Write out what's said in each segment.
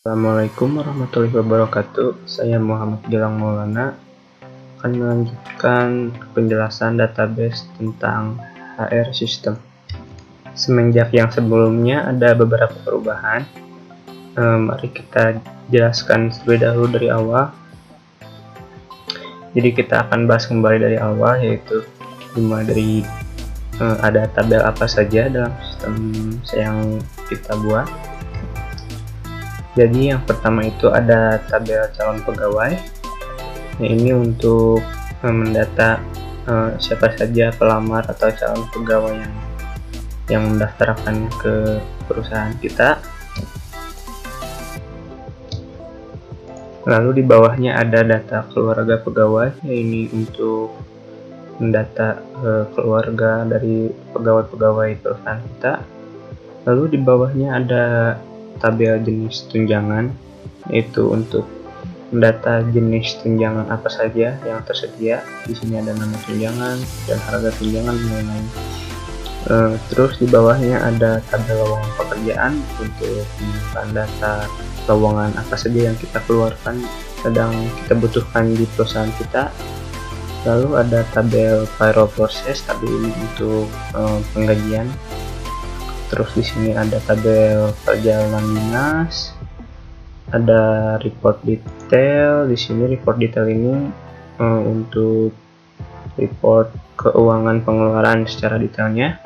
Assalamualaikum warahmatullahi wabarakatuh. Saya Muhammad Gilang Maulana akan melanjutkan penjelasan database tentang HR System. Semenjak yang sebelumnya ada beberapa perubahan. Mari kita jelaskan terlebih dahulu dari awal. Jadi kita akan bahas kembali dari awal, yaitu dimulai dari ada tabel apa saja dalam sistem yang kita buat. Jadi yang pertama itu ada tabel calon pegawai. Nah, ini untuk mendata siapa saja pelamar atau calon pegawai yang mendaftarkan ke perusahaan kita. Lalu di bawahnya ada data keluarga pegawai. Ini untuk mendata keluarga dari pegawai-pegawai perusahaan kita. Lalu di bawahnya ada tabel jenis tunjangan, yaitu untuk mendata jenis tunjangan apa saja yang tersedia. Di sini ada nama tunjangan dan harga tunjangan dan lain-lain. Terus di bawahnya ada tabel lowongan pekerjaan untuk menyimpan data lowongan apa saja yang kita keluarkan sedang kita butuhkan di perusahaan kita. Lalu ada tabel payroll process, tabel ini untuk penggajian. Terus di sini ada tabel perjalanan dinas, ada report detail. Di sini report detail ini untuk report keuangan pengeluaran secara detailnya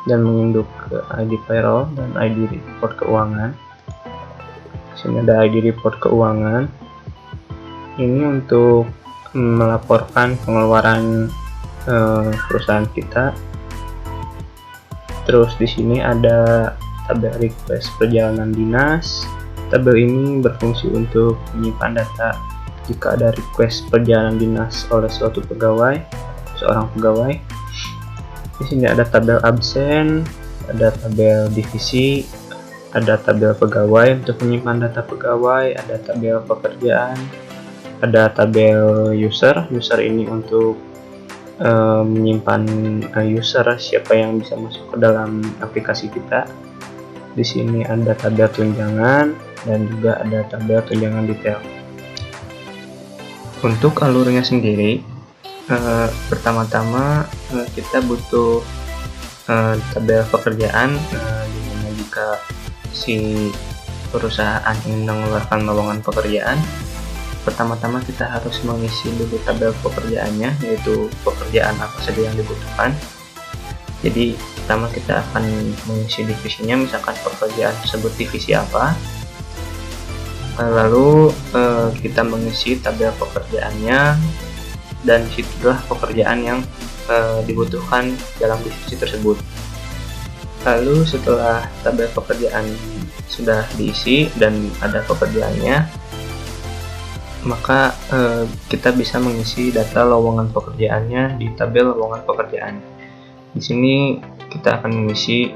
dan menginduk ke ID payroll dan ID report keuangan. Di sini ada ID report keuangan. Ini untuk melaporkan pengeluaran perusahaan kita. Terus di sini ada tabel request perjalanan dinas. Tabel ini berfungsi untuk menyimpan data jika ada request perjalanan dinas oleh seorang pegawai. Di sini ada tabel absen, ada tabel divisi, ada tabel pegawai untuk menyimpan data pegawai, ada tabel pekerjaan, ada tabel user. User ini untuk menyimpan user, siapa yang bisa masuk ke dalam aplikasi kita. Di sini ada tabel tunjangan dan juga ada tabel tunjangan detail. Untuk alurnya sendiri, pertama-tama kita butuh tabel pekerjaan, dimana jika si perusahaan ingin mengeluarkan lowongan pekerjaan, pertama-tama kita harus mengisi dulu tabel pekerjaannya, yaitu pekerjaan apa saja yang dibutuhkan. Jadi pertama kita akan mengisi divisinya, misalkan pekerjaan tersebut divisi apa. Lalu kita mengisi tabel pekerjaannya, dan disitulah pekerjaan yang dibutuhkan dalam divisi tersebut. Lalu setelah tabel pekerjaan sudah diisi dan ada pekerjaannya, maka kita bisa mengisi data lowongan pekerjaannya di tabel lowongan pekerjaan. Di sini kita akan mengisi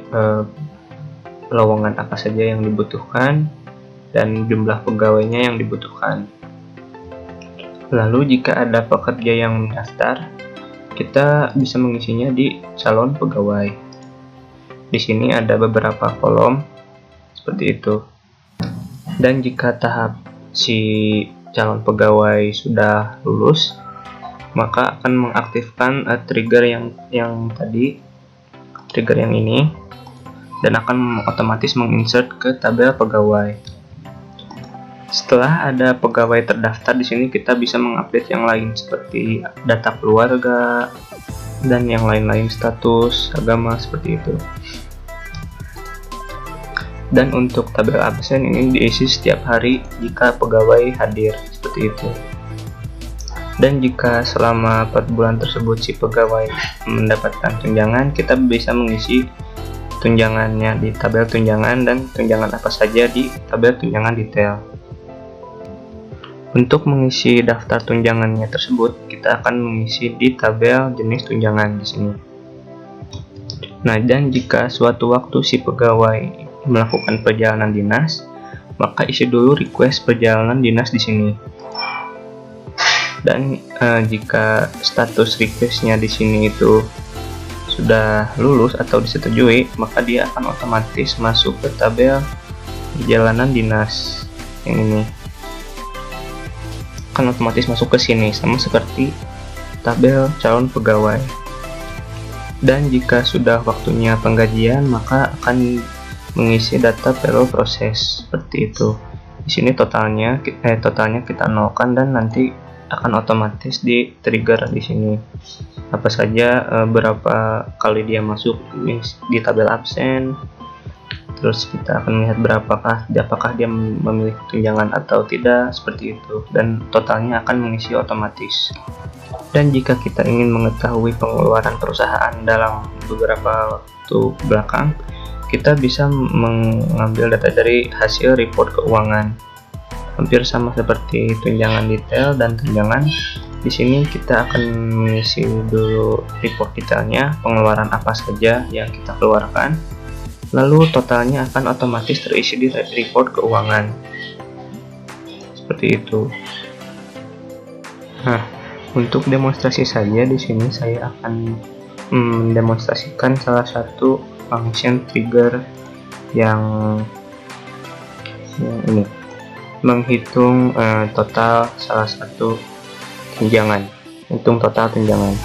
lowongan apa saja yang dibutuhkan dan jumlah pegawainya yang dibutuhkan. Lalu jika ada pekerja yang mendaftar, kita bisa mengisinya di calon pegawai. Di sini ada beberapa kolom seperti itu. Dan jika tahap si calon pegawai sudah lulus, maka akan mengaktifkan trigger yang ini, dan akan otomatis menginsert ke tabel pegawai. Setelah ada pegawai terdaftar, di sini kita bisa mengupdate yang lain seperti data keluarga dan yang lain-lain, status, agama, seperti itu. Dan untuk tabel absen ini diisi setiap hari jika pegawai hadir, seperti itu. Dan jika selama 4 bulan tersebut si pegawai mendapatkan tunjangan, kita bisa mengisi tunjangannya di tabel tunjangan dan tunjangan apa saja di tabel tunjangan detail. Untuk mengisi daftar tunjangannya tersebut, kita akan mengisi di tabel jenis tunjangan di sini. Nah, dan jika suatu waktu si pegawai melakukan perjalanan dinas, maka isi dulu request perjalanan dinas di sini. Dan jika status requestnya di sini itu sudah lulus atau disetujui, maka dia akan otomatis masuk ke tabel perjalanan dinas yang ini akan otomatis masuk ke sini, sama seperti tabel calon pegawai. Dan jika sudah waktunya penggajian, maka akan mengisi data payroll proses seperti itu. Di sini totalnya kita nolkan dan nanti akan otomatis di trigger di sini apa saja berapa kali dia masuk di tabel absen. Terus kita akan melihat apakah dia memiliki tunjangan atau tidak, seperti itu, dan totalnya akan mengisi otomatis. Dan jika kita ingin mengetahui pengeluaran perusahaan dalam beberapa waktu belakang, kita bisa mengambil data dari hasil report keuangan. Hampir sama seperti tunjangan detail dan tunjangan. Di sini kita akan mengisi dulu report detailnya, pengeluaran apa saja yang kita keluarkan. Lalu totalnya akan otomatis terisi di report keuangan. Seperti itu. Nah, untuk demonstrasi saja di sini saya akan mendemonstrasikan salah satu function trigger yang ini, menghitung total salah satu tunjangan, hitung total tunjangan.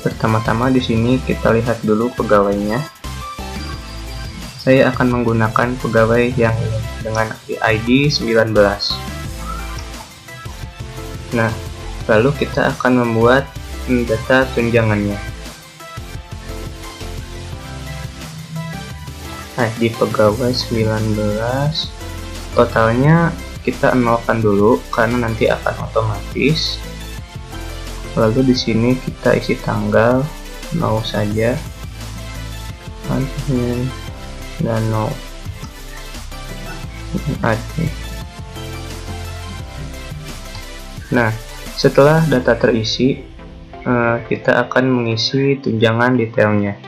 Pertama-tama di sini kita lihat dulu pegawainya. Saya akan menggunakan pegawai yang dengan ID 19. Nah, lalu kita akan membuat data tunjangannya. Nah, di pegawai 19, totalnya kita nolkan dulu karena nanti akan otomatis. Lalu di sini kita isi tanggal, no saja. Dan no. Nah, setelah data terisi, kita akan mengisi tunjangan detailnya.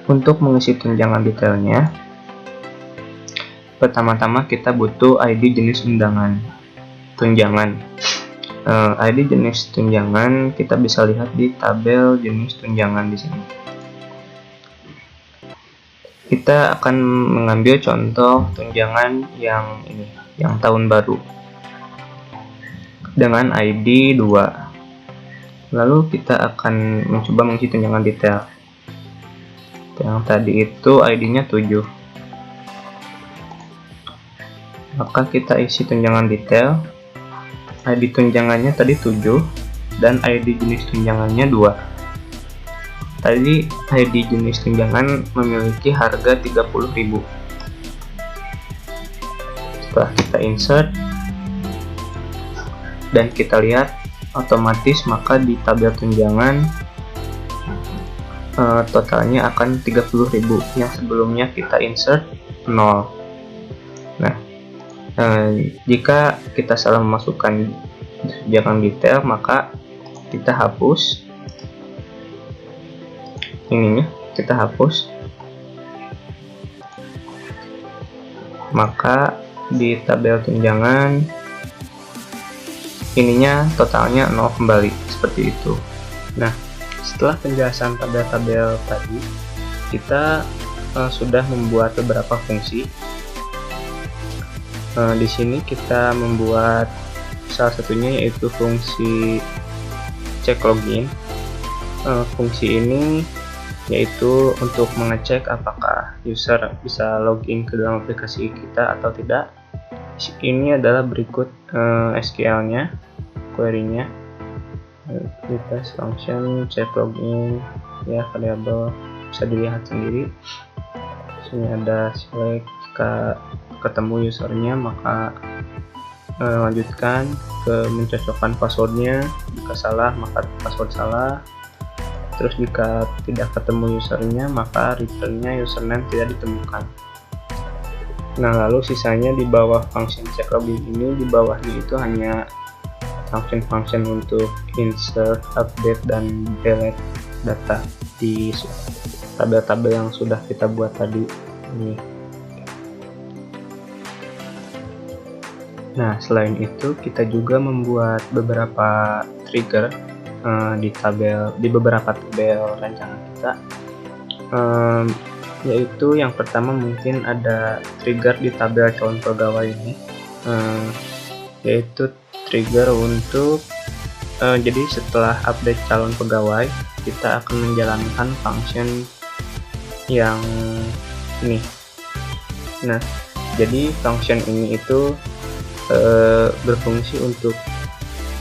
Untuk mengisi tunjangan detailnya, pertama-tama kita butuh ID jenis undangan tunjangan. ID jenis tunjangan kita bisa lihat di tabel jenis tunjangan di sini. Kita akan mengambil contoh tunjangan yang ini, yang tahun baru dengan ID 2. Lalu kita akan mencoba mengisi tunjangan detail. Yang tadi itu ID-nya 7. Maka kita isi tunjangan detail. ID tunjangannya tadi 7 dan ID jenis tunjangannya 2. Tadi ID jenis tunjangan memiliki harga 30.000. Setelah kita insert dan kita lihat otomatis, maka di tabel tunjangan totalnya akan 30.000 yang sebelumnya kita insert 0. Nah, jika kita salah memasukkan tunjangan detail, maka kita hapus ininya, kita hapus. Maka di tabel tunjangan ininya totalnya 0 kembali, seperti itu. Nah, setelah penjelasan tabel-tabel tadi, kita sudah membuat beberapa fungsi. Di sini kita membuat salah satunya yaitu fungsi cek login. Fungsi ini yaitu untuk mengecek apakah user bisa login ke dalam aplikasi kita atau tidak. Ini adalah berikut SQL-nya, query-nya. Request function check login, ya, variabel bisa dilihat sendiri. Sini ada select, jika ketemu usernya maka lanjutkan ke mencocokkan passwordnya, jika salah maka password salah. Terus jika tidak ketemu usernya maka returnnya username tidak ditemukan. Nah, lalu sisanya di bawah function check login ini, di bawahnya itu hanya function-function untuk insert, update, dan delete data di tabel-tabel yang sudah kita buat tadi ini. Nah, selain itu kita juga membuat beberapa trigger di beberapa tabel rancangan kita. yaitu yang pertama mungkin ada trigger di tabel calon pegawai ini, yaitu trigger untuk jadi setelah update calon pegawai kita akan menjalankan function yang ini. Nah, jadi function ini itu berfungsi untuk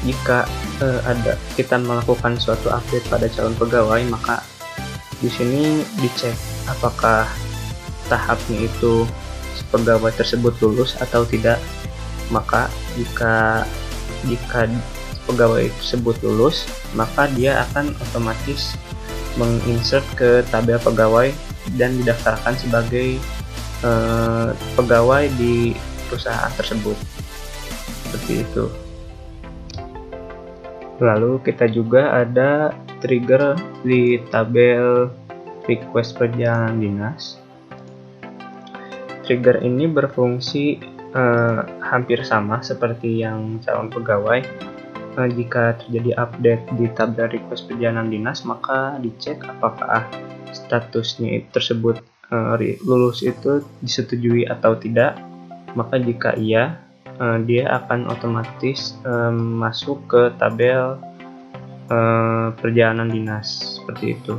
jika kita melakukan suatu update pada calon pegawai, maka di sini dicek apakah tahapnya itu pegawai tersebut lulus atau tidak. Maka jika pegawai tersebut lulus, maka dia akan otomatis menginsert ke tabel pegawai dan didaftarkan sebagai pegawai di perusahaan tersebut. Seperti itu. Lalu kita juga ada trigger di tabel request perjalanan dinas. Trigger ini berfungsi hampir sama seperti yang calon pegawai. Jika terjadi update di tabel request perjalanan dinas, maka dicek apakah statusnya tersebut lulus itu disetujui atau tidak. Maka jika iya, dia akan otomatis masuk ke tabel perjalanan dinas, seperti itu.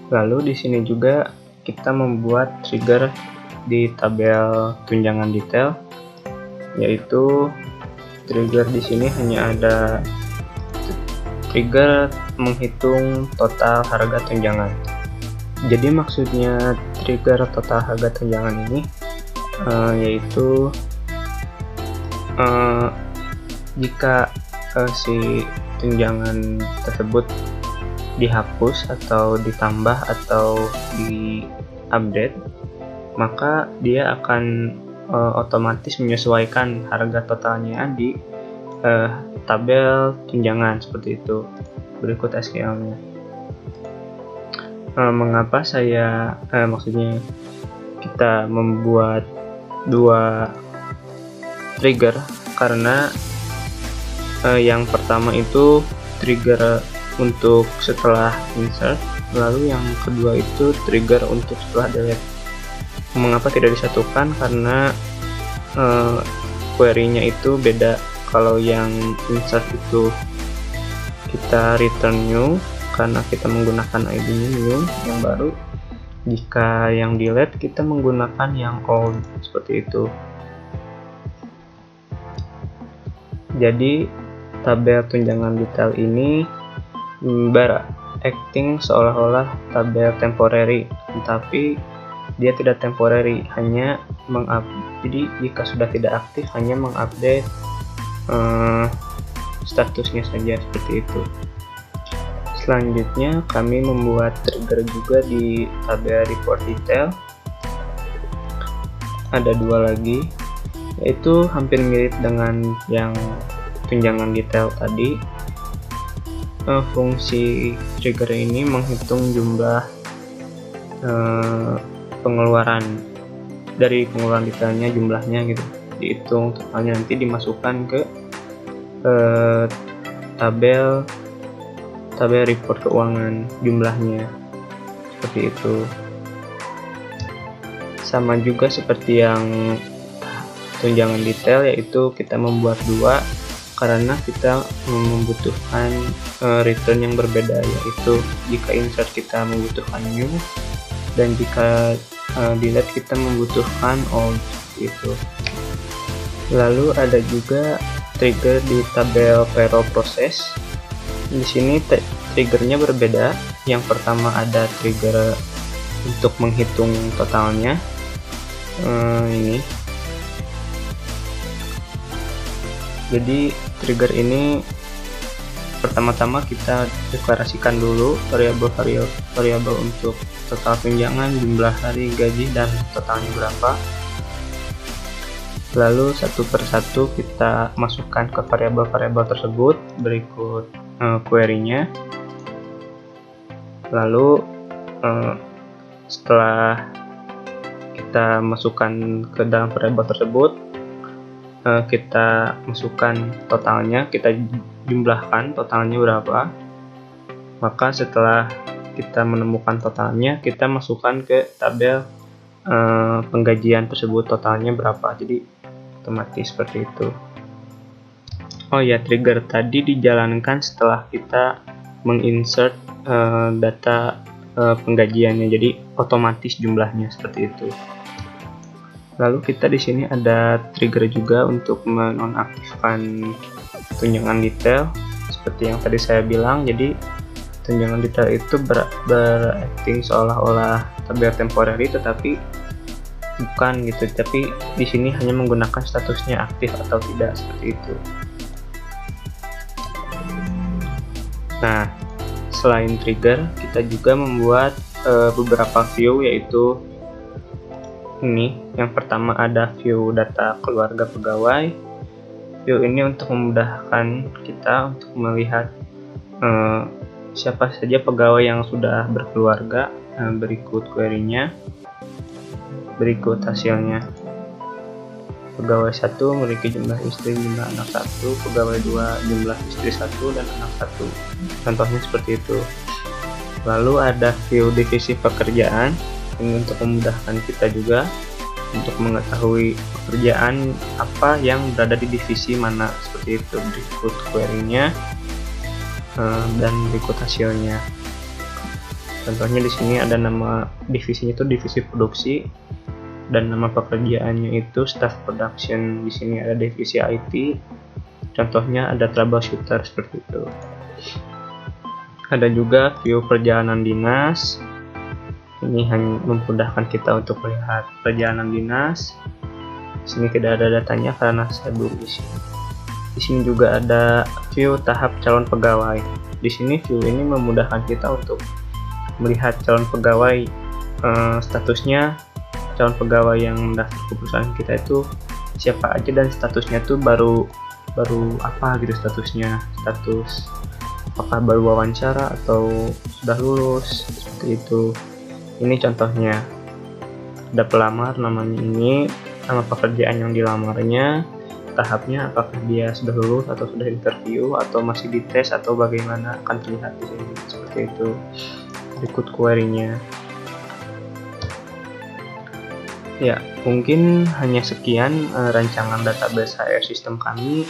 Lalu di sini juga kita membuat trigger di tabel tunjangan detail, yaitu trigger di sini hanya ada trigger menghitung total harga tunjangan. Jadi maksudnya trigger total harga tunjangan ini yaitu jika si tunjangan tersebut dihapus atau ditambah atau di-update, maka dia akan otomatis menyesuaikan harga totalnya di tabel tunjangan, seperti itu. Berikut SQL-nya. Mengapa maksudnya kita membuat dua trigger? Karena yang pertama itu trigger untuk setelah insert, lalu yang kedua itu trigger untuk setelah delete. Mengapa tidak disatukan? Karena query-nya itu beda. Kalau yang insert itu kita return new karena kita menggunakan ID-nya new yang baru. Jika yang delete kita menggunakan yang old, seperti itu. Jadi tabel tunjangan detail ini acting seolah-olah tabel temporary, tapi dia tidak temporary, hanya jadi jika sudah tidak aktif hanya mengupdate statusnya saja, seperti itu. Selanjutnya kami membuat trigger juga di tabel report detail. Ada dua lagi, yaitu hampir mirip dengan yang tunjangan detail tadi. Fungsi trigger ini menghitung jumlah pengeluaran dari pengeluaran detailnya, jumlahnya gitu, dihitung totalnya, nanti dimasukkan ke tabel report keuangan jumlahnya, seperti itu. Sama juga seperti yang tunjangan detail, yaitu kita membuat dua karena kita membutuhkan return yang berbeda, yaitu jika insert kita membutuhkan new dan jika delete kita membutuhkan old, itu. Lalu ada juga trigger di tabel payroll process. Di sini triggernya berbeda. Yang pertama ada trigger untuk menghitung totalnya, ini. Jadi trigger ini pertama-tama kita deklarasikan dulu variabel untuk total tunjangan, jumlah hari gaji, dan totalnya berapa. Lalu satu persatu kita masukkan ke variabel-variabel tersebut. Berikut query-nya. Lalu setelah kita masukkan ke dalam variabel tersebut, kita masukkan totalnya, kita jumlahkan totalnya berapa. Maka setelah kita menemukan totalnya, kita masukkan ke tabel penggajian tersebut, totalnya berapa. Jadi otomatis seperti itu. Oh ya, trigger tadi dijalankan setelah kita menginsert data penggajiannya, jadi otomatis jumlahnya seperti itu. Lalu kita di sini ada trigger juga untuk menonaktifkan tunjangan detail seperti yang tadi saya bilang. Jadi tunjangan detail itu beracting seolah-olah tabel temporary, tetapi bukan gitu. Tapi di sini hanya menggunakan statusnya aktif atau tidak seperti itu. Nah, selain trigger, kita juga membuat beberapa view, yaitu ini. Yang pertama ada view data keluarga pegawai. View ini untuk memudahkan kita untuk melihat siapa saja pegawai yang sudah berkeluarga. Berikut query-nya, berikut hasilnya. Pegawai 1 memiliki jumlah istri, jumlah anak 1, pegawai 2 jumlah istri 1 dan anak 1. Contohnya seperti itu. Lalu ada view divisi pekerjaan, ini untuk memudahkan kita juga untuk mengetahui pekerjaan apa yang berada di divisi mana, seperti itu. Berikut query-nya dan berikut hasilnya. Contohnya di sini ada nama divisinya itu divisi produksi, dan nama pekerjaannya itu staff production. Di sini ada divisi IT. Contohnya ada troubleshooter seperti itu. Ada juga view perjalanan dinas. Ini hanya memudahkan kita untuk melihat perjalanan dinas. Di sini tidak ada datanya karena saya belum isi. Di sini juga ada view tahap calon pegawai. Di sini view ini memudahkan kita untuk melihat calon pegawai, statusnya calon pegawai yang mendaftar ke perusahaan kita itu siapa aja, dan statusnya tuh baru apa gitu statusnya, status apakah baru wawancara atau sudah lulus, seperti itu. Ini contohnya, ada pelamar, namanya ini, nama pekerjaan yang dilamarnya, tahapnya apakah dia sudah lulus atau sudah interview atau masih dites atau bagaimana, akan terlihat di sini seperti itu. Berikut query-nya. Ya, mungkin hanya sekian rancangan database HR sistem kami.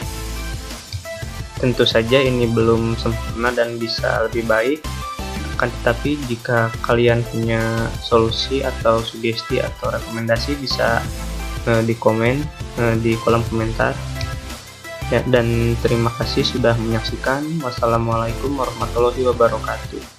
Tentu saja ini belum sempurna dan bisa lebih baik. Akan tetapi jika kalian punya solusi atau sugesti atau rekomendasi, bisa di komen di kolom komentar. Ya, dan terima kasih sudah menyaksikan. Wassalamualaikum warahmatullahi wabarakatuh.